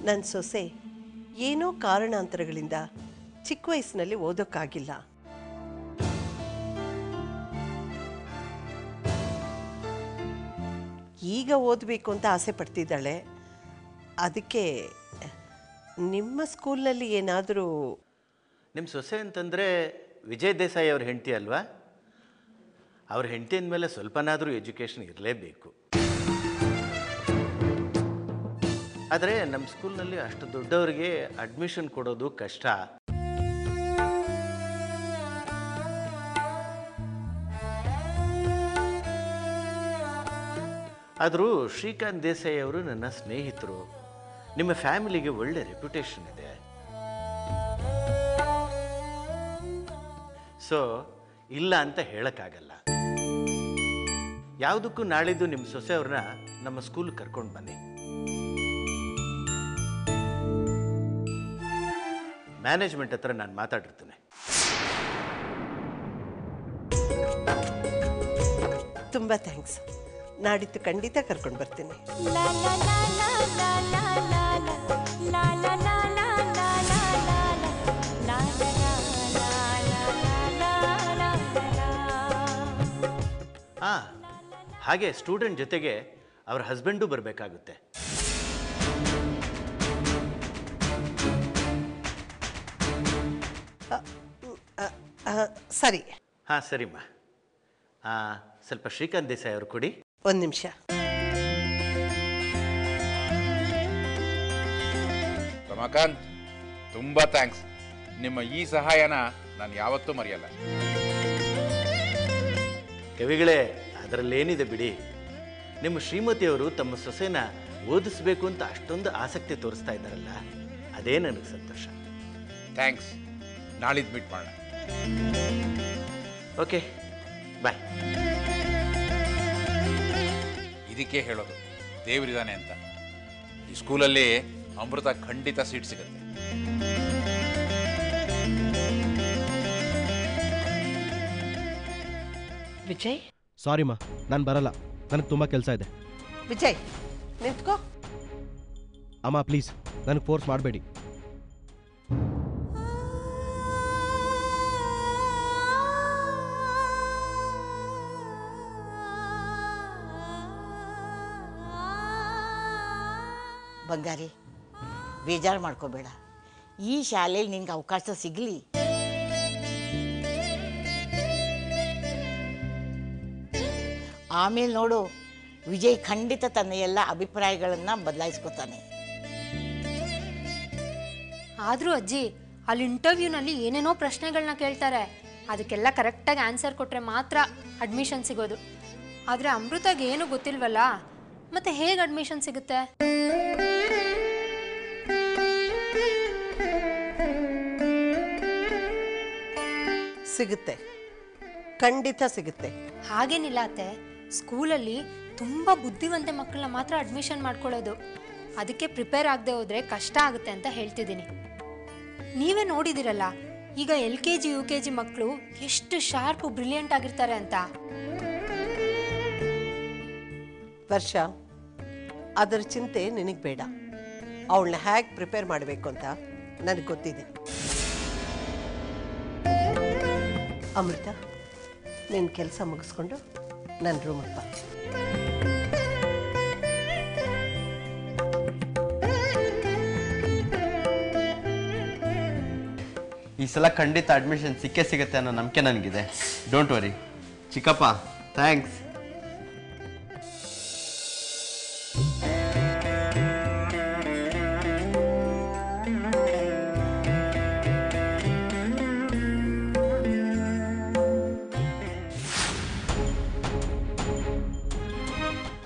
ನನ್ನ ಸೊಸೆ ಏನೋ ಕಾರಣಾಂತರಗಳಿಂದ ಚಿಕ್ಕ ವಯಸ್ಸಿನಲ್ಲಿ ಓದೋಕ್ಕಾಗಿಲ್ಲ. ಈಗ ಓದಬೇಕು ಅಂತ ಆಸೆ ಪಡ್ತಿದ್ದಾಳೆ. ಅದಕ್ಕೆ ನಿಮ್ಮ ಸ್ಕೂಲ್ನಲ್ಲಿ ಏನಾದರೂ... ನಿಮ್ಮ ಸೊಸೆ ಅಂತಂದರೆ ವಿಜಯ್ ದೇಸಾಯಿ ಅವ್ರ ಹೆಂಡತಿ ಅಲ್ವಾ? ಅವ್ರ ಹೆಂಡತಿ ಅಂದಮೇಲೆ ಸ್ವಲ್ಪನಾದರೂ ಎಜುಕೇಷನ್ ಇರಲೇಬೇಕು. ಆದರೆ ನಮ್ಮ ಸ್ಕೂಲ್ನಲ್ಲಿ ಅಷ್ಟು ದೊಡ್ಡವರಿಗೆ ಅಡ್ಮಿಷನ್ ಕೊಡೋದು ಕಷ್ಟ. ಆದರೂ ಶ್ರೀಕಾಂತ್ ದೇಸಾಯಿ ಅವರು ನನ್ನ ಸ್ನೇಹಿತರು. ನಿಮ್ಮ ಫ್ಯಾಮಿಲಿಗೆ ಒಳ್ಳೆ ರೆಪ್ಯುಟೇಷನ್ ಇದೆ. ಸೊ ಇಲ್ಲ ಅಂತ ಹೇಳೋಕ್ಕಾಗಲ್ಲ. ಯಾವುದಕ್ಕೂ ನಾಳಿದ್ದು ನಿಮ್ಮ ಸೊಸೆಯವ್ರನ್ನ ನಮ್ಮ ಸ್ಕೂಲ್ ಕರ್ಕೊಂಡು ಬನ್ನಿ. ಮ್ಯಾನೇಜ್ಮೆಂಟ್ ಹತ್ರ ನಾನು ಮಾತಾಡಿರ್ತೇನೆ. ತುಂಬ ಥ್ಯಾಂಕ್ಸ್. ನಾಡಿದ್ದು ಖಂಡಿತ ಕರ್ಕೊಂಡು ಬರ್ತೀನಿ. ಹಾಂ, ಹಾಗೆ ಸ್ಟೂಡೆಂಟ್ ಜೊತೆಗೆ ಅವ್ರ ಹಸ್ಬೆಂಡು ಬರಬೇಕಾಗುತ್ತೆ. ಸರಿ. ಹಾಂ ಸರಿಮ್ಮ. ಸ್ವಲ್ಪ ಶ್ರೀಕಾಂತ್ ದೇಸಾಯಿ ಅವರು ಕೊಡಿ. ಒಂದು ನಿಮಿಷ. ರಮಾಕಾಂತ್, ತುಂಬ ಥ್ಯಾಂಕ್ಸ್. ನಿಮ್ಮ ಈ ಸಹಾಯನ ನಾನು ಯಾವತ್ತೂ ಮರೆಯಲ್ಲ. ಕವಿಗಳೇ, ಅದರಲ್ಲೇನಿದೆ ಬಿಡಿ. ನಿಮ್ಮ ಶ್ರೀಮತಿಯವರು ತಮ್ಮ ಸೊಸೆನ ಓದಿಸ್ಬೇಕು ಅಂತ ಅಷ್ಟೊಂದು ಆಸಕ್ತಿ ತೋರಿಸ್ತಾ ಇದ್ದಾರಲ್ಲ, ಅದೇ ನನಗೆ ಸಂತೋಷ. ಥ್ಯಾಂಕ್ಸ್. ನಾಳಿದ್ದು ಮೀಟ್ ಮಾಡೋಣ. ಓಕೆ, ಬಾಯ್. ಇದಕ್ಕೆ ಹೇಳೋದು ದೇವರಿದ್ದಾನೆ ಅಂತ. ಈ ಸ್ಕೂಲಲ್ಲಿ ಅಮೃತ ಖಂಡಿತ ಸೀಟ್ ಸಿಗುತ್ತೆ. ವಿಜಯ್, ಸಾರಿಮ್ಮ, ನಾನು ಬರಲ್ಲ. ನನಗೆ ತುಂಬ ಕೆಲಸ ಇದೆ. ವಿಜಯ್ ನಿಂತ್ಕೋ. ಅಮ್ಮ ಪ್ಲೀಸ್, ನನಗೆ ಫೋರ್ಸ್ ಮಾಡಬೇಡಿ. ಬಂಗಾರಿ, ಬೇಜಾರು ಮಾಡ್ಕೋಬೇಡ. ಈ ಶಾಲೆಯಲ್ಲಿ ನಿನ್ಗೆ ಅವಕಾಶ ಸಿಗಲಿ. ಆಮೇಲೆ ನೋಡು, ವಿಜಯ್ ಖಂಡಿತ ತನ್ನ ಎಲ್ಲ ಅಭಿಪ್ರಾಯಗಳನ್ನು ಬದಲಾಯಿಸ್ಕೊತಾನೆ. ಆದರೂ ಅಜ್ಜಿ, ಅಲ್ಲಿ ಇಂಟರ್ವ್ಯೂನಲ್ಲಿ ಏನೇನೋ ಪ್ರಶ್ನೆಗಳನ್ನ ಕೇಳ್ತಾರೆ. ಅದಕ್ಕೆಲ್ಲ ಕರೆಕ್ಟಾಗಿ ಆನ್ಸರ್ ಕೊಟ್ಟರೆ ಮಾತ್ರ ಅಡ್ಮಿಷನ್ ಸಿಗೋದು. ಆದರೆ ಅಮೃತಾಗೆ ಏನು ಗೊತ್ತಿಲ್ವಲ್ಲ, ಮತ್ತೆ ಹೇಗೆ ಅಡ್ಮಿಷನ್ ಸಿಗುತ್ತೆ? ಸಿಗುತ್ತೆ, ಖಂಡಿತ ಸಿಗುತ್ತೆ. ಹಾಗೇನಿಲ್ಲ ಅತ್ತೆ, ಸ್ಕೂಲಲ್ಲಿ ತುಂಬ ಬುದ್ಧಿವಂತ ಮಕ್ಕಳನ್ನ ಮಾತ್ರ ಅಡ್ಮಿಷನ್ ಮಾಡ್ಕೊಳ್ಳೋದು. ಅದಕ್ಕೆ ಪ್ರಿಪೇರ್ ಆಗದೆ ಹೋದರೆ ಕಷ್ಟ ಆಗುತ್ತೆ ಅಂತ ಹೇಳ್ತಿದ್ದೀನಿ. ನೀವೇ ನೋಡಿದಿರಲ್ಲ, ಈಗ LKG UKG ಮಕ್ಕಳು ಎಷ್ಟು ಶಾರ್ಪ್ ಬ್ರಿಲಿಯಂಟ್ ಆಗಿರ್ತಾರೆ ಅಂತ. ವರ್ಷ, ಅದರ ಚಿಂತೆ ನಿನಗೆ ಬೇಡ. ಅವಳನ್ನ ಹೇಗೆ ಪ್ರಿಪೇರ್ ಮಾಡಬೇಕು ಅಂತ ನನಗೆ ಗೊತ್ತಿದೆ. ಅಮೃತ, ನಿನ್ನ ಕೆಲಸ ಮುಗಿಸ್ಕೊಂಡು ನನ್ನ ರೂಮಿಗೆ ಬಾ. ಈ ಸಲ ಖಂಡಿತ ಅಡ್ಮಿಷನ್ ಸಿಕ್ಕೇ ಸಿಗುತ್ತೆ ಅನ್ನೋ ನಂಬಿಕೆ ನನಗಿದೆ. ಡೋಂಟ್ ವರಿ ಚಿಕ್ಕಪ್ಪ. ಥ್ಯಾಂಕ್ಸ್.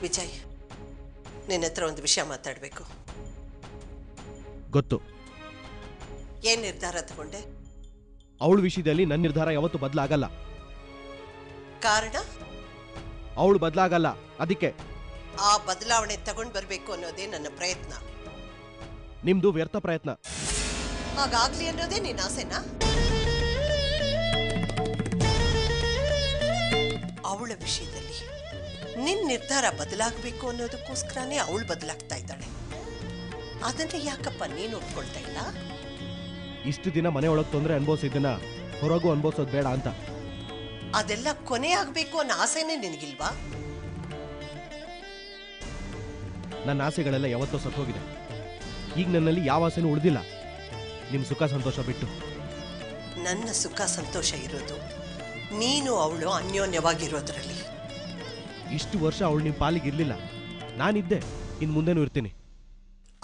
ವಿಜಯ್, ನಿನ್ನ ಹತ್ರ ಒಂದು ವಿಷಯ ಮಾತಾಡಬೇಕು. ಗೊತ್ತು. ಏನು ನಿರ್ಧಾರ ತಗೊಂಡೆ? ಅವಳ ವಿಷಯದಲ್ಲಿ ನನ್ನ ನಿರ್ಧಾರ ಯಾವತ್ತೂ ಬದಲಾಗಲ್ಲ. ಕಾರಣ? ಅವಳು ಬದಲಾಗಲ್ಲ, ಅದಕ್ಕೆ. ಆ ಬದಲಾವಣೆ ತಗೊಂಡು ಬರಬೇಕು ಅನ್ನೋದೇ ನನ್ನ ಪ್ರಯತ್ನ. ನಿಮ್ದು ವ್ಯರ್ಥ ಪ್ರಯತ್ನ. ಹಾಗಾಗ್ಲಿ ಅನ್ನೋದೇ ನಿನ್ನ ಆಸೆನಾ? ಅವಳ ವಿಷಯದಲ್ಲಿ ನಿನ್ನ ನಿರ್ಧಾರ ಬದಲಾಗಬೇಕು ಅನ್ನೋದಕ್ಕೋಸ್ಕರನೇ ಅವಳು ಬದಲಾಗ್ತಾ ಇದ್ದಾಳೆ. ಅದನ್ನ ಯಾಕಪ್ಪ ನೀನು ಒಪ್ಕೊಳ್ತಾ ಇಲ್ಲ? ಇಷ್ಟು ದಿನ ಮನೆ ಒಳಗೆ ತೊಂದರೆ ಅನುಭವಿಸಿದ್ದನ್ನ ಹೊರಗೂ ಅನುಭವಿಸೋದು ಬೇಡ ಅಂತ. ಅದೆಲ್ಲ ಕೊನೆ ಆಗ್ಬೇಕು ಅನ್ನೋ ಆಸೆನೇ ನಿನಗಿಲ್ವಾ? ನನ್ನ ಆಸೆಗಳೆಲ್ಲ ಯಾವತ್ತೋ ಸತ್ತೋಗಿದೆ. ಈಗ ನನ್ನಲ್ಲಿ ಯಾವ ಆಸೆನೂ ಉಳಿದಿಲ್ಲ, ನಿಮ್ಮ ಸುಖ ಸಂತೋಷ ಬಿಟ್ಟು. ನನ್ನ ಸುಖ ಸಂತೋಷ ಇರೋದು ನೀನು ಅವಳು ಅನ್ಯೋನ್ಯವಾಗಿರೋದ್ರಲ್ಲಿ. ಇಷ್ಟು ವರ್ಷ ಅವಳು ನಿಮ್ಮ ಪಾಲಿಗೆ ಇರಲಿಲ್ಲ, ನಾನಿದ್ದೆ, ಇನ್ನು ಮುಂದೆನೂ ಇರ್ತೀನಿ.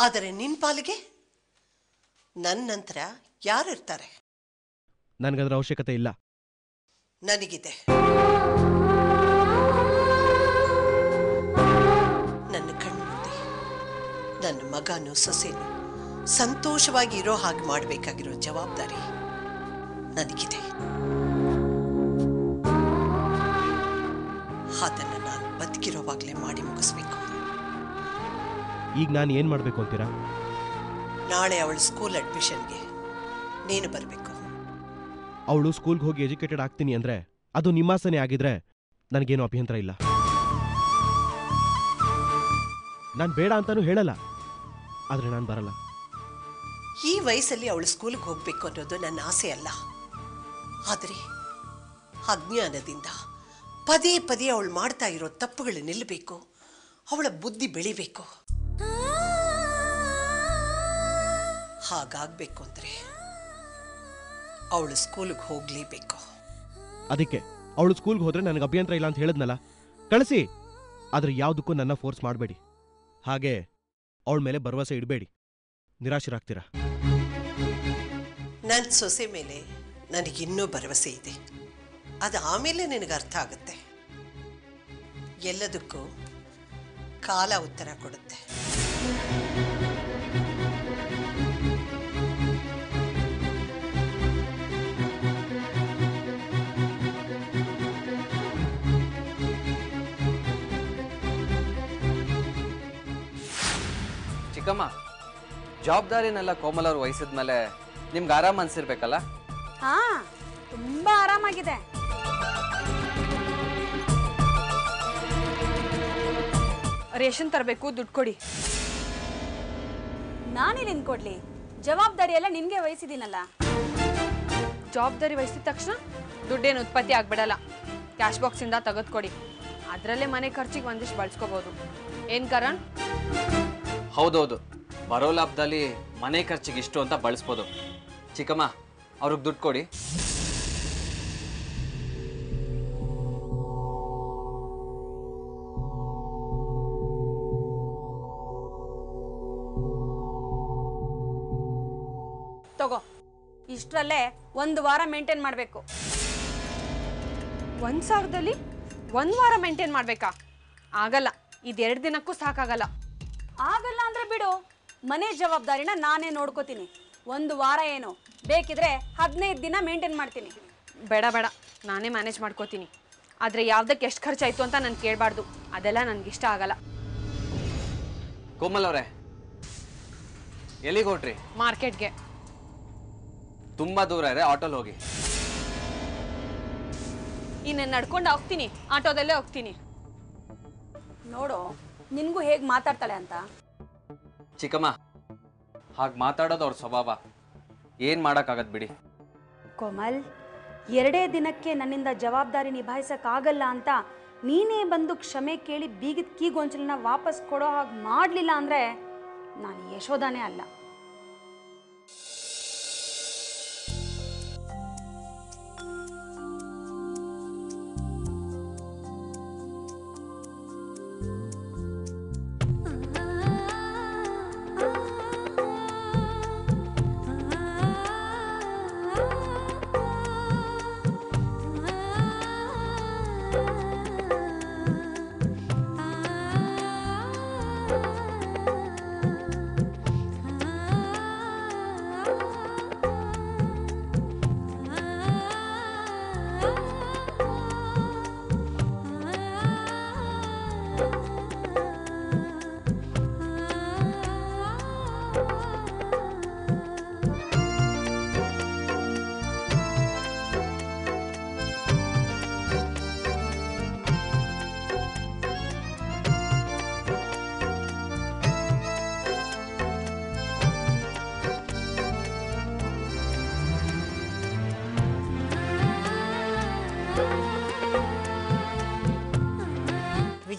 ಆದರೆ ನಿನ್ನ ಪಾಲಿಗೆ ನನ್ನ ನಂತರ ಯಾರಿರ್ತಾರೆ? ನನಗದರ ಅವಶ್ಯಕತೆ ಇಲ್ಲ. ನನಗಿದೆ. ನನ್ನ ಕಣ್ಮುಂದೆ ನನ್ನ ಮಗನೂ ಸೊಸೆನೂ ಸಂತೋಷವಾಗಿ ಇರೋ ಹಾಗೆ ಮಾಡಬೇಕಾಗಿರೋ ಜವಾಬ್ದಾರಿ ನನಗಿದೆ. ಅದನ್ನು ನಾನು ಬದುಕಿರೋವಾಗಲೇ ಮಾಡಿ ಮುಗಿಸ್ಬೇಕು. ಈಗ ನಾನು ಏನು ಮಾಡಬೇಕು ಅಂತೀರಾ? ನಾಳೆ ಅವಳ ಸ್ಕೂಲ್ ಅಡ್ಮಿಷನ್ಗೆ ನೀನು ಬರಬೇಕು. ಅವಳು ಸ್ಕೂಲ್ಗೆ ಹೋಗಿ ಎಜುಕೇಟೆಡ್ ಆಗ್ತೀನಿ ಅಂದರೆ ಅದು ನಿಮ್ಮಾಸನೆ ಆಗಿದ್ರೆ ನನಗೇನು ಅಭ್ಯಂತರ ಇಲ್ಲ. ನಾನು ಬೇಡ ಅಂತಾನೂ ಹೇಳಲ್ಲ, ಆದರೆ ನಾನು ಬರಲ್ಲ. ಈ ವಯಸ್ಸಲ್ಲಿ ಅವಳು ಸ್ಕೂಲ್ಗೆ ಹೋಗ್ಬೇಕು ಅನ್ನೋದು ನನ್ನ ಆಸೆ ಅಲ್ಲ. ಆದರೆ ಅಜ್ಞಾನದಿಂದ ಪದೇ ಪದೇ ಅವಳು ಮಾಡ್ತಾ ಇರೋ ತಪ್ಪುಗಳು ನಿಲ್ಲಬೇಕು, ಅವಳ ಬುದ್ಧಿ ಬೆಳಿಬೇಕು. ಹಾಗಾಗಬೇಕು ಅಂದರೆ ಅವಳು ಸ್ಕೂಲ್ಗೆ ಹೋಗಲೇಬೇಕು. ಅದಕ್ಕೆ ಅವಳು ಸ್ಕೂಲ್ಗೆ ಹೋದ್ರೆ ನನಗೆ ಅಭ್ಯಂತರ ಇಲ್ಲ ಅಂತ ಹೇಳಿದ್ನಲ್ಲ, ಕಳಿಸಿ. ಆದರೆ ಯಾವುದಕ್ಕೂ ನನ್ನ ಫೋರ್ಸ್ ಮಾಡಬೇಡಿ. ಹಾಗೆ ಅವಳ ಮೇಲೆ ಭರವಸೆ ಇಡಬೇಡಿ, ನಿರಾಶರಾಗ್ತೀರಾ. ನನ್ನ ಸೊಸೆ ಮೇಲೆ ನನಗಿನ್ನೂ ಭರವಸೆ ಇದೆ. ಅದು ಆಮೇಲೆ ನಿನಗೆ ಅರ್ಥ ಆಗುತ್ತೆ. ಎಲ್ಲದಕ್ಕೂ ಕಾಲ ಉತ್ತರ ಕೊಡುತ್ತೆ. ಚಿಕ್ಕಮ್ಮ, ಜವಾಬ್ದಾರಿನೆಲ್ಲ ಕೋಮಲ್ ಅವ್ರು ವಹಿಸಿದ್ಮೇಲೆ ನಿಮ್ಗೆ ಆರಾಮ್ ಅನ್ಸಿರ್ಬೇಕಲ್ಲ? ಹಾ, ತುಂಬಾ ಆರಾಮಾಗಿದೆ. ರೇಷನ್ ತರಬೇಕು, ದುಡ್ಡು ಕೊಡಿ. ನಾನಿಲ್ಲಿಂದ ಕೊಡ್ಲಿ? ಜವಾಬ್ದಾರಿ ಎಲ್ಲ ನಿನ್ಗೆ ವಹಿಸಿದ್ದೀನಲ್ಲ. ಜವಾಬ್ದಾರಿ ವಹಿಸಿದ ತಕ್ಷಣ ದುಡ್ಡೇನು ಉತ್ಪತ್ತಿ ಆಗ್ಬಿಡಲ್ಲ. ಕ್ಯಾಶ್ ಬಾಕ್ಸ್ ಇಂದ ತೆಗೆದುಕೊಡಿ, ಅದರಲ್ಲೇ ಮನೆ ಖರ್ಚಿಗೆ ಒಂದಿಷ್ಟು ಬಳಸ್ಕೋಬಹುದು. ಏನ್ ಕರಣ್? ಹೌದೌದು, ಬರೋ ಲಾಭದಲ್ಲಿ ಮನೆ ಖರ್ಚಿಗೆ ಇಷ್ಟು ಅಂತ ಬಳಸ್ಬೋದು. ಚಿಕ್ಕಮ್ಮ, ಅವ್ರಿಗೆ ದುಡ್ಡು ಕೊಡಿ. ತಗೋ, ಇಷ್ಟರಲ್ಲೇ 1 ವಾರ ಮೇಂಟೈನ್ ಮಾಡಬೇಕು. 1,000ದಲ್ಲಿ 1 ವಾರ ಮೇಂಟೈನ್ ಮಾಡಬೇಕಾ? ಆಗಲ್ಲ, ಇದು 2 ದಿನಕ್ಕೂ ಸಾಕಾಗಲ್ಲ. ಆಗಲ್ಲ ಅಂದ್ರೆ ಬಿಡು, ಮನೆ ಜವಾಬ್ದಾರಿನ ನಾನೇ ನೋಡ್ಕೋತೀನಿ. 1 ವಾರ ಏನು, ಬೇಕಿದ್ರೆ 15 ದಿನ ಮೇಂಟೈನ್ ಮಾಡ್ತೀನಿ. ಬೇಡ ಬೇಡ, ನಾನೇ ಮ್ಯಾನೇಜ್ ಮಾಡ್ಕೋತೀನಿ. ಆದರೆ ಯಾವ್ದಕ್ಕೆ ಎಷ್ಟು ಖರ್ಚಾಯ್ತು ಅಂತ ನಾನು ಕೇಳಬಾರ್ದು, ಅದೆಲ್ಲ ನನಗಿಷ್ಟ ಆಗಲ್ಲ. ಕೋಮಲ್ ಅವರೇ, ಎಲ್ಲಿಗೆ ಹೊಟ್ರಿ? ಮಾರ್ಕೆಟ್ಗೆ. ತುಂಬಾ ದೂರ ಇದೆ, ಆಟೋಲ್ ಹೋಗಿ. ಇನ್ನು ನಡ್ಕೊಂಡು ಹೋಗ್ತೀನಿ, ಆಟೋದಲ್ಲೇ ಹೋಗ್ತೀನಿ. ನೋಡು, ನಿನಗೂ ಹೇಗೆ ಮಾತಾಡ್ತಾಳೆ ಅಂತ. ಚಿಕ್ಕಮ್ಮ, ಹಾಗೆ ಮಾತಾಡೋದು ಅವ್ರ ಸ್ವಭಾವ, ಏನು ಮಾಡೋಕ್ಕಾಗತ್ತೆ ಬಿಡಿ. ಕೋಮಲ್, 2 ದಿನಕ್ಕೆ ನನ್ನಿಂದ ಜವಾಬ್ದಾರಿ ನಿಭಾಯಿಸೋಕ್ಕಾಗಲ್ಲ ಅಂತ ನೀನೇ ಬಂದು ಕ್ಷಮೆ ಕೇಳಿ ಬೀಗಿದ ಕೀಗೊಂಚಲನ್ನ ವಾಪಸ್ ಕೊಡೋ ಹಾಗೆ ಮಾಡಲಿಲ್ಲ ಅಂದರೆ ನಾನು ಯಶೋದಾನೇ ಅಲ್ಲ.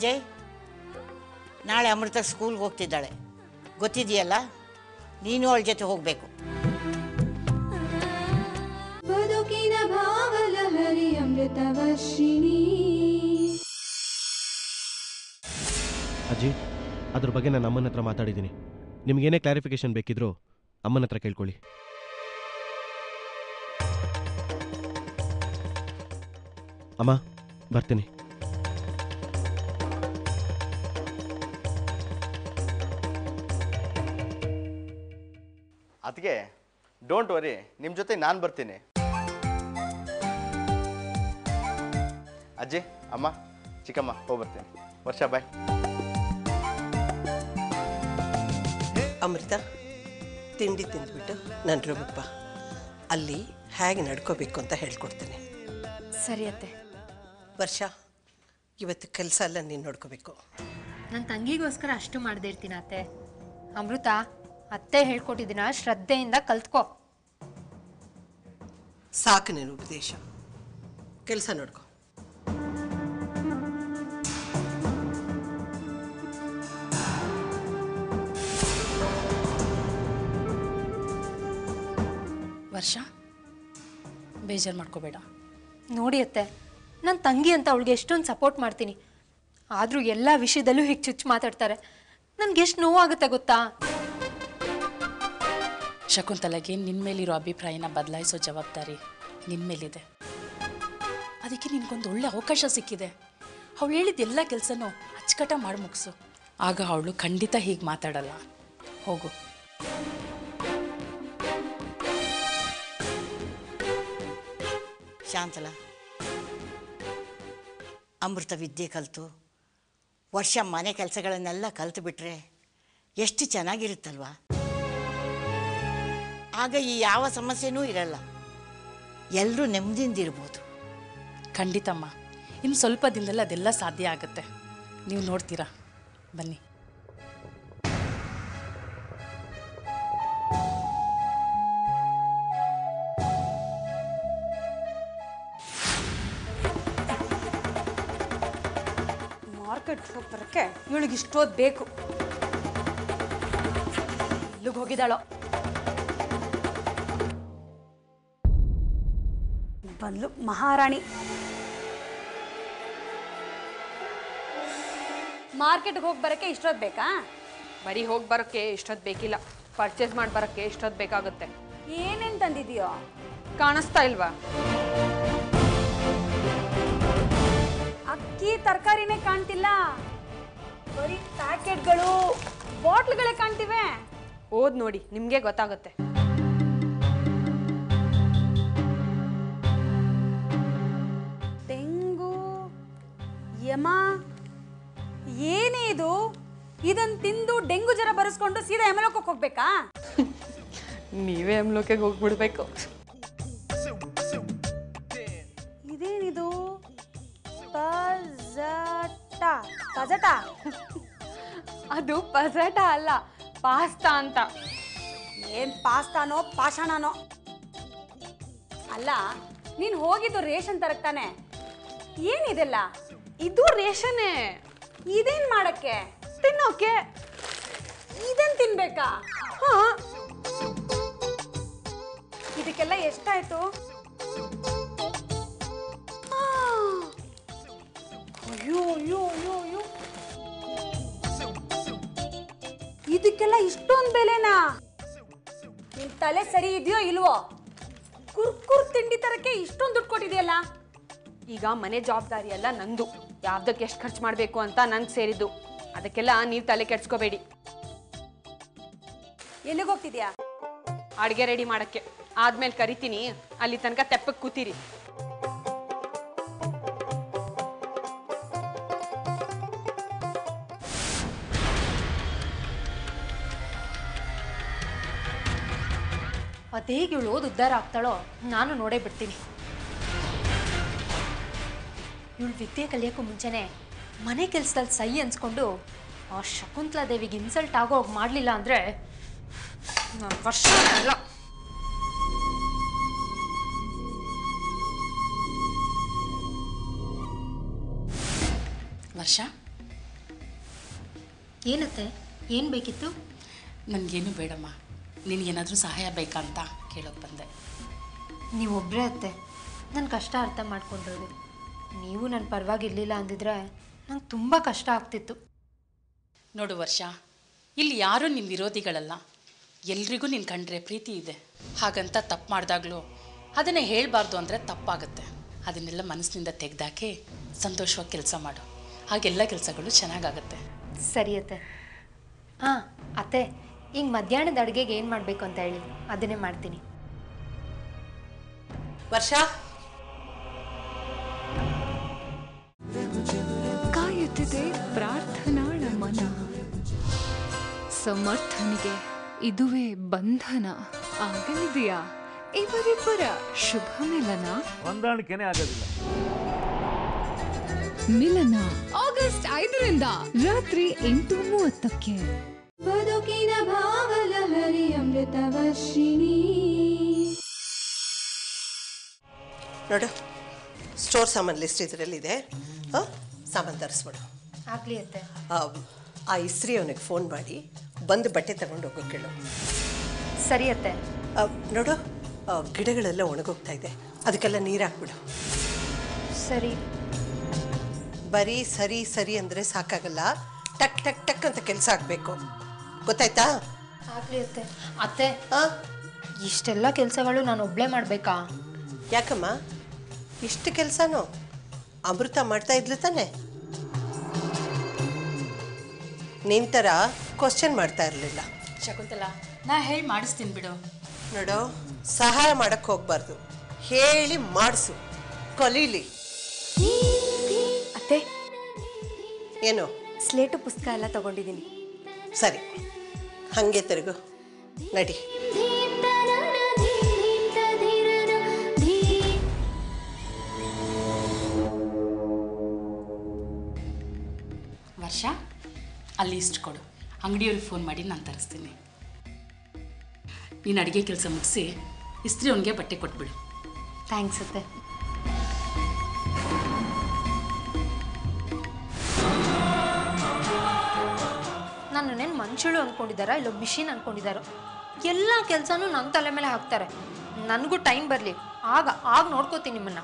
ವಿಜಯ್, ನಾಳೆ ಅಮೃತ ಸ್ಕೂಲ್ಗೆ ಹೋಗ್ತಿದ್ದಾಳೆ, ಗೊತ್ತಿದೆಯಲ್ಲ? ನೀನು ಅವಳ ಜೊತೆ ಹೋಗಬೇಕು. ಬದುಕಿನ ಭಾವಲಹರಿ ಅಮೃತವರ್ಷಿಣಿ. ಅಜ್ಜಿ, ಅದ್ರ ಬಗ್ಗೆ ನಾನು ಅಮ್ಮನ ಹತ್ರ ಮಾತಾಡಿದ್ದೀನಿ. ನಿಮ್ಗೇನೇ ಕ್ಲಾರಿಫಿಕೇಶನ್ ಬೇಕಿದ್ರೂ ಅಮ್ಮನ ಹತ್ರ ಕೇಳ್ಕೊಳ್ಳಿ. ಅಮ್ಮ, ಬರ್ತೀನಿ. ಅದಕ್ಕೆ ಡೋಂಟ್ ವರಿ, ನಿಮ್ಮ ಜೊತೆ ನಾನು ಬರ್ತೀನಿ. ಅಜ್ಜಿ, ಅಮ್ಮ, ಚಿಕ್ಕಮ್ಮ, ಹೋಗ್ಬರ್ತೀನಿ. ವರ್ಷ ಬಾಯ್. ಅಮೃತ, ತಿಂಡಿ ತಿಂದ್ಬಿಟ್ಟು ನನ್ನ ರೂಮಕ್ಕೆ ಬಾ. ಅಲ್ಲಿ ಹೇಗೆ ನಡ್ಕೋಬೇಕು ಅಂತ ಹೇಳ್ಕೊಡ್ತೇನೆ. ಸರಿ ಅತ್ತೆ. ವರ್ಷ, ಇವತ್ತು ಕೆಲಸ ಎಲ್ಲ ನೀನು ನೋಡ್ಕೋಬೇಕು. ನನ್ನ ತಂಗಿಗೋಸ್ಕರ ಅಷ್ಟು ಮಾಡದೇ ಇರ್ತೀನಿ ಅತ್ತೆ. ಅಮೃತ, ಅತ್ತೆ ಹೇಳ್ಕೊಟ್ಟಿದ್ದೀನ ಶ್ರದ್ಧೆಯಿಂದ ಕಲ್ತ್ಕೋ. ಸಾಕು ನೀನು ಉಪದೇಶ. ಕೆಲಸ ನೋಡ್ಕೋ. ವರ್ಷ, ಬೇಜಾರು ಮಾಡ್ಕೋಬೇಡ. ನೋಡಿ ಅತ್ತೆ, ನನ್ನ ತಂಗಿ ಅಂತ ಅವಳಿಗೆ ಎಷ್ಟೊಂದು ಸಪೋರ್ಟ್ ಮಾಡ್ತೀನಿ. ಆದರೂ ಎಲ್ಲ ವಿಷಯದಲ್ಲೂ ಹೀಗೆ ಚುಚ್ಚು ಮಾತಾಡ್ತಾರೆ. ನನಗೆ ಎಷ್ಟು ನೋವಾಗುತ್ತೆ ಗೊತ್ತಾ? ಶಕುಂತಲೆಗೆ ನಿನ್ನ ಮೇಲಿರೋ ಅಭಿಪ್ರಾಯನ ಬದಲಾಯಿಸೋ ಜವಾಬ್ದಾರಿ ನಿನ್ನ ಮೇಲಿದೆ. ಅದಕ್ಕೆ ನಿನಗೊಂದು ಒಳ್ಳೆ ಅವಕಾಶ ಸಿಕ್ಕಿದೆ. ಅವಳು ಹೇಳಿದ ಎಲ್ಲ ಕೆಲಸನೂ ಅಚ್ಚುಕಟ್ಟ ಮಾಡಿ ಮುಗಿಸು. ಆಗ ಅವಳು ಖಂಡಿತ ಹೀಗೆ ಮಾತಾಡಲ್ಲ. ಹೋಗು. ಶಾಂತಲ, ಅಮೃತ ವಿದ್ಯೆ ಕಲಿತು ವರ್ಷ ಮನೆ ಕೆಲಸಗಳನ್ನೆಲ್ಲ ಕಲಿತು ಬಿಟ್ರೆ ಎಷ್ಟು ಚೆನ್ನಾಗಿರುತ್ತಲ್ವ? ಆಗ ಈ ಯಾವ ಸಮಸ್ಯೆನೂ ಇರಲ್ಲ, ಎಲ್ಲರೂ ನೆಮ್ಮದಿಯಿಂದಿರ್ಬೋದು. ಖಂಡಿತಮ್ಮ, ಇನ್ನು ಸ್ವಲ್ಪ ದಿನದಲ್ಲಿ ಅದೆಲ್ಲ ಸಾಧ್ಯ ಆಗುತ್ತೆ. ನೀವು ನೋಡ್ತೀರಾ, ಬನ್ನಿ. ಮಾರ್ಕೆಟ್ ಹೋಗಿ ಬರೋಕ್ಕೆ ಇವಳಿಗೆ ಇಷ್ಟೊತ್ತು ಬೇಕು. ಇಲ್ಲಿಗೆ ಹೋಗಿದ್ದಾಳೋ? ಬಂದ್ಲು ಮಹಾರಾಣಿ. ಮಾರ್ಕೆಟ್ಗೆ ಹೋಗಿ ಬರೋಕ್ಕೆ ಇಷ್ಟೊತ್ತು ಬೇಕಾ? ಬರೀ ಹೋಗಿ ಬರೋಕ್ಕೆ ಇಷ್ಟೊತ್ತು ಬೇಕಿಲ್ಲ, ಪರ್ಚೇಸ್ ಮಾಡಿ ಬರೋಕ್ಕೆ ಇಷ್ಟೊತ್ತು ಬೇಕಾಗುತ್ತೆ. ಏನೇನು ತಂದಿದೀಯೋ? ಕಾಣಿಸ್ತಾ ಇಲ್ವಾ? ಅಕ್ಕಿ ತರಕಾರಿನೇ ಕಾಣ್ತಿಲ್ಲ, ಬರೀ ಪ್ಯಾಕೆಟ್ಗಳು ಬಾಟ್ಲ್ಗಳೇ ಕಾಣ್ತಿವೆ. ಓದ್ ನೋಡಿ, ನಿಮಗೆ ಗೊತ್ತಾಗುತ್ತೆ. ತೆಂಗು, ಯಮ, ಏನೇ ಇದು? ಇದನ್ನ ತಿಂದು ಡೆಂಗು ಜ್ವರ ಬರೆಸ್ಕೊಂಡು ಸೀದಾ ಯಮಲೋಕಕ್ಕೆ ಹೋಗ್ಬೇಕಾ? ನೀವೇ ಯಮಲೋಕಕ್ಕೆ ಹೋಗ್ಬಿಡ್ಬೇಕು. ಇದೇನಿದು? ಪಜಟ. ಅದು ಪಜಟ ಅಲ್ಲ, ಪಾಸ್ತಾ ಅಂತ. ಏನ್ ಪಾಸ್ತಾನೋ ಪಾಷಾಣನೋ? ಅಲ್ಲ, ನೀನ್ ಹೋಗಿದ್ದು ರೇಷನ್ ತರಕ್ತಾನೆ. ಏನಿದೆಲ್ಲ? ಇದು ರೇಷನ್ನೇ. ಇದೇನ್ ಮಾಡಕ್ಕೆ? ತಿನ್ನೋಕೆ. ಇದನ್ ತಿನ್ಬೇಕಾ? ಇದಕ್ಕೆಲ್ಲ ಎಷ್ಟಾಯ್ತು? ಅಯ್ಯೋ ಅಯ್ಯೋ ಅಯ್ಯೋ ಅಯ್ಯೋ, ಇದಕ್ಕೆಲ್ಲ ಇಷ್ಟೊಂದು ಬೆಲೆನಾ? ನಿನ್ ತಲೆ ಸರಿ ಇದೆಯೋ ಇಲ್ವೋ? ಕುರ್ಕುರ್ ತಿಂಡಿ ತರಕ್ಕೆ ಇಷ್ಟೊಂದು ದುಡ್ಡು ಕೊಟ್ಟಿದೆಯಲ್ಲ? ಈಗ ಮನೆ ಜವಾಬ್ದಾರಿ ಎಲ್ಲ ನಂದು. ಯಾವ್ದಕ್ಕೆ ಎಷ್ಟು ಖರ್ಚು ಮಾಡಬೇಕು ಅಂತ ನನ್ಗೆ ಸೇರಿದ್ದು. ಅದಕ್ಕೆಲ್ಲ ನೀವು ತಲೆ ಕೆಡ್ಸ್ಕೋಬೇಡಿ. ಎಲ್ಲಿಗೆ ಹೋಗ್ತಿದ್ಯಾ? ಅಡುಗೆ ರೆಡಿ ಮಾಡಕ್ಕೆ. ಆದ್ಮೇಲೆ ಕರಿತೀನಿ, ಅಲ್ಲಿ ತನಕ ತೆಪ್ಪಕ್ಕೆ ಕೂತೀರಿ. ಅದೇಗೆ ಇವಳು ಓದು ಉದ್ಧಾರ ಆಗ್ತಾಳೋ ನಾನು ನೋಡೇ ಬಿಡ್ತೀನಿ. ಇವಳು ವಿದ್ಯೆ ಕಲಿಯೋಕ್ಕೂ ಮುಂಚೆನೆ ಮನೆ ಕೆಲಸದಲ್ಲಿ ಸೈ ಅನ್ಸ್ಕೊಂಡು ಆ ಶಕುಂತಲಾ ದೇವಿಗೆ ಇನ್ಸಲ್ಟ್ ಆಗೋ ಹೋಗಿ ಮಾಡಲಿಲ್ಲ ಅಂದರೆ ನಾನು ವರ್ಷ ಅಲ್ಲ. ವರ್ಷ, ಏನತ್ತೆ ಏನು ಬೇಕಿತ್ತು? ನನಗೇನು ಬೇಡಮ್ಮ, ನಿನಗೇನಾದರೂ ಸಹಾಯ ಬೇಕಾ ಅಂತ ಕೇಳೋಕೆ ಬಂದೆ. ನೀವೊಬ್ಬರೇ ಅತ್ತೆ ನನ್ನ ಕಷ್ಟ ಅರ್ಥ ಮಾಡ್ಕೊಂಡಿರೋದು. ನೀವು ನನ್ನ ಪರವಾಗಿರಲಿಲ್ಲ ಅಂದಿದ್ರೆ ನಂಗೆ ತುಂಬ ಕಷ್ಟ ಆಗ್ತಿತ್ತು. ನೋಡು ವರ್ಷ, ಇಲ್ಲಿ ಯಾರೂ ನಿನ್ನ ವಿರೋಧಿಗಳಲ್ಲ. ಎಲ್ರಿಗೂ ನಿನ್ನ ಕಂಡ್ರೆ ಪ್ರೀತಿ ಇದೆ. ಹಾಗಂತ ತಪ್ಪು ಮಾಡಿದಾಗಲೂ ಅದನ್ನೇ ಹೇಳಬಾರ್ದು ಅಂದರೆ ತಪ್ಪಾಗುತ್ತೆ. ಅದನ್ನೆಲ್ಲ ಮನಸ್ಸಿನಿಂದ ತೆಗೆದಾಕಿ ಸಂತೋಷವಾಗಿ ಕೆಲಸ ಮಾಡು. ಹಾಗೆಲ್ಲ ಕೆಲಸಗಳು ಚೆನ್ನಾಗಾಗುತ್ತೆ. ಸರಿ ಅತ್ತೆ. ಹಾಂ ಅತ್ತೆ, ಈಗ ಮಧ್ಯಾಹ್ನದ ಅಡುಗೆಗೆ ಏನು ಮಾಡಬೇಕು ಅಂತ ಹೇಳಿ, ಅದನ್ನೇ ಮಾಡ್ತೀನಿ. ವರ್ಷ ಕಾಯುತ್ತಿದೆ ಪ್ರಾರ್ಥನಾಳ ಮನ, ಸಮರ್ಥನಿಗೆ ಇದುವೇ ಬಂಧನ. ಆಗಲಿದೆಯಾ ಇವರಿಬ್ಬರ ಶುಭ ಮಿಲನ? ಹೊಂದಾಣಿಕೆನೇ ಆಗೋದಿಲ್ಲ. ಮಿಲನ ಆಗಸ್ಟ್ 5ರಿಂದ ರಾತ್ರಿ 8:30ಕ್ಕೆ. ಬದುಕಿನ ಭಾವಲಹರಿ ಅಮೃತವರ್ಷಿಣಿ. ನೋಡು, ಸ್ಟೋರ್ ಸಾಮಾನು ಲಿಸ್ಟ್ ಇದರಲ್ಲಿದೆ. ಹಾಂ, ಸಾಮಾನು ತರಿಸ್ಬಿಡು. ಆಗಲಿ ಅತ್ತೆ. ಆ ಇಸ್ತ್ರಿ ಅವನಿಗೆ ಫೋನ್ ಮಾಡಿ ಬಂದು ಬಟ್ಟೆ ತಗೊಂಡು ಹೋಗೋ ಕೇಳು. ಸರಿ ಅತ್ತೆ. ನೋಡು, ಗಿಡಗಳೆಲ್ಲ ಒಣಗೋಗ್ತಾ ಇದೆ, ಅದಕ್ಕೆಲ್ಲ ನೀರು ಹಾಕ್ಬಿಡು. ಸರಿ. ಬರೀ ಸರಿ ಸರಿ ಅಂದರೆ ಸಾಕಾಗಲ್ಲ, ಟಕ್ ಟಕ್ ಟಕ್ ಅಂತ ಕೆಲಸ ಆಗಬೇಕು, ಗೊತ್ತಾಯ್ತಾ? ಆಗಲಿ ಅತ್ತೆ. ಅತ್ತೆ, ಇಷ್ಟೆಲ್ಲ ಕೆಲಸಗಳು ನಾನು ಒಬ್ಬಳೇ ಮಾಡಬೇಕಾ? ಯಾಕಮ್ಮ, ಇಷ್ಟು ಕೆಲಸನೂ ಅಮೃತ ಮಾಡ್ತಾ ಇದ್ಲು ತಾನೆ? ನಿನ್ನ ಥರ ಕ್ವಶನ್ ಮಾಡ್ತಾ ಇರಲಿಲ್ಲ. ಶಕುಂತಲಾ, ನಾ ಹೇಳಿ ಮಾಡಿಸ್ತೀನಿ ಬಿಡು. ನೋಡು, ಸಹಾಯ ಮಾಡಕ್ಕೆ ಹೋಗ್ಬಾರ್ದು, ಹೇಳಿ ಮಾಡಿಸು, ಕಲೀಲಿ. ಅತ್ತೆ, ಏನು? ಸ್ಲೇಟು ಪುಸ್ತಕ ಎಲ್ಲ ತಗೊಂಡಿದ್ದೀನಿ. ಸರಿ, ಹಾಗೆ ತಿರುಗು, ನಡಿ. ವರ್ಷ, ಅಲ್ಲಿ ಇಷ್ಟು ಕೊಡು. ಅಂಗಡಿಯವ್ರಿಗೆ ಫೋನ್ ಮಾಡಿ ನಾನು ತರಿಸ್ತೀನಿ. ನೀನು ಅಡುಗೆ ಕೆಲಸ ಮುಗಿಸಿ ಇಸ್ತ್ರಿ ಅವನಿಗೆ ಬಟ್ಟೆ ಕೊಟ್ಬಿಡು. ಥ್ಯಾಂಕ್ಸ್ ಅತ್ತೆ. ನನ್ನೇನು ಮನುಷ್ಯಳು ಅಂದ್ಕೊಂಡಿದ್ದಾರಾ ಇಲ್ಲ ಮಿಷಿನ್ ಅಂದ್ಕೊಂಡಿದ್ದಾರೋ? ಎಲ್ಲ ಕೆಲಸನೂ ನನ್ನ ತಲೆ ಮೇಲೆ ಹಾಕ್ತಾರೆ. ನನಗೂ ಟೈಮ್ ಬರಲಿ, ಆಗ ನೋಡ್ಕೋತೀನಿ ನಿಮ್ಮನ್ನು.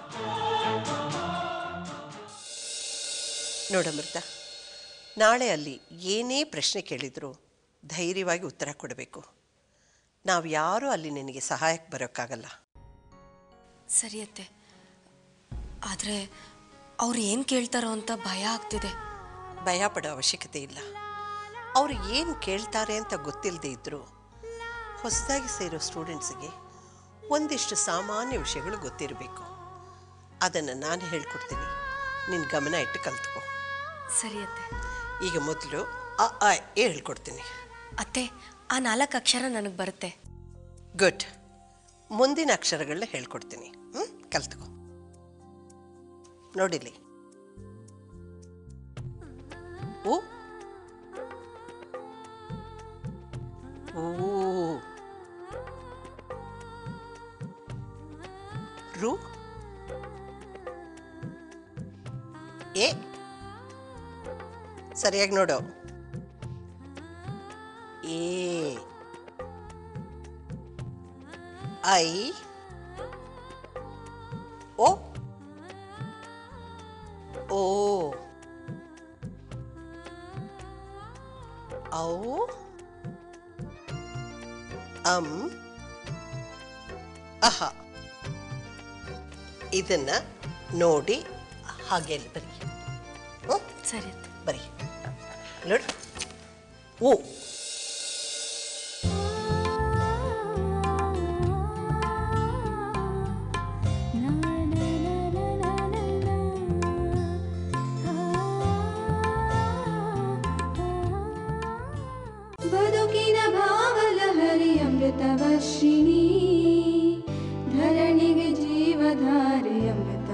ನೋಡಮೃತ, ನಾಳೆ ಅಲ್ಲಿ ಏನೇ ಪ್ರಶ್ನೆ ಕೇಳಿದರೂ ಧೈರ್ಯವಾಗಿ ಉತ್ತರ ಕೊಡಬೇಕು. ನಾವು ಯಾರೂ ಅಲ್ಲಿ ನಿನಗೆ ಸಹಾಯಕ್ಕೆ ಬರೋಕ್ಕಾಗಲ್ಲ. ಸರಿ ಅತ್ತೆ, ಆದರೆ ಅವ್ರು ಏನು ಕೇಳ್ತಾರೋ ಅಂತ ಭಯ ಆಗ್ತಿದೆ. ಭಯ ಪಡೋ ಅವಶ್ಯಕತೆ ಇಲ್ಲ. ಅವರು ಏನು ಕೇಳ್ತಾರೆ ಅಂತ ಗೊತ್ತಿಲ್ಲದೆ ಇದ್ದರೂ ಹೊಸದಾಗಿ ಸೇರೋ ಸ್ಟೂಡೆಂಟ್ಸಿಗೆ ಒಂದಿಷ್ಟು ಸಾಮಾನ್ಯ ವಿಷಯಗಳು ಗೊತ್ತಿರಬೇಕು. ಅದನ್ನು ನಾನು ಹೇಳ್ಕೊಡ್ತೀನಿ, ನಿನ್ನ ಗಮನ ಇಟ್ಟು ಕಲ್ತ್ಕೋ. ಸರಿ ಅತ್ತೆ. ಈಗ ಮೊದಲು ಅ ಹೇಳ್ಕೊಡ್ತೀನಿ. ಅತ್ತೆ, ಆ 4 ಅಕ್ಷರ ನನಗೆ ಬರುತ್ತೆ. ಗುಡ್. ಮುಂದಿನ ಅಕ್ಷರಗಳನ್ನ ಹೇಳ್ಕೊಡ್ತೀನಿ, ಕಲ್ತ್ಕೋ. ನೋಡಿಲಿ, ಊ ಊ, ರು, ಎ. ಸರಿಯಾಗಿ ನೋಡು. ಎ, ಐ, ಓ, ಓ, ಔ, ಅಹ. ಇದನ್ನ ನೋಡಿ ಹಾಗೆ ಬರಿ. ಸರಿ ಬರಿ. ನೋಡು, ಓ. ಬದುಕಿನ ಭಾವಲಹರಿ ಅಮೃತವರ್ಷಿಣಿ, ಧರಣಿಗೆ ಜೀವಧಾರೆ ಅಮೃತ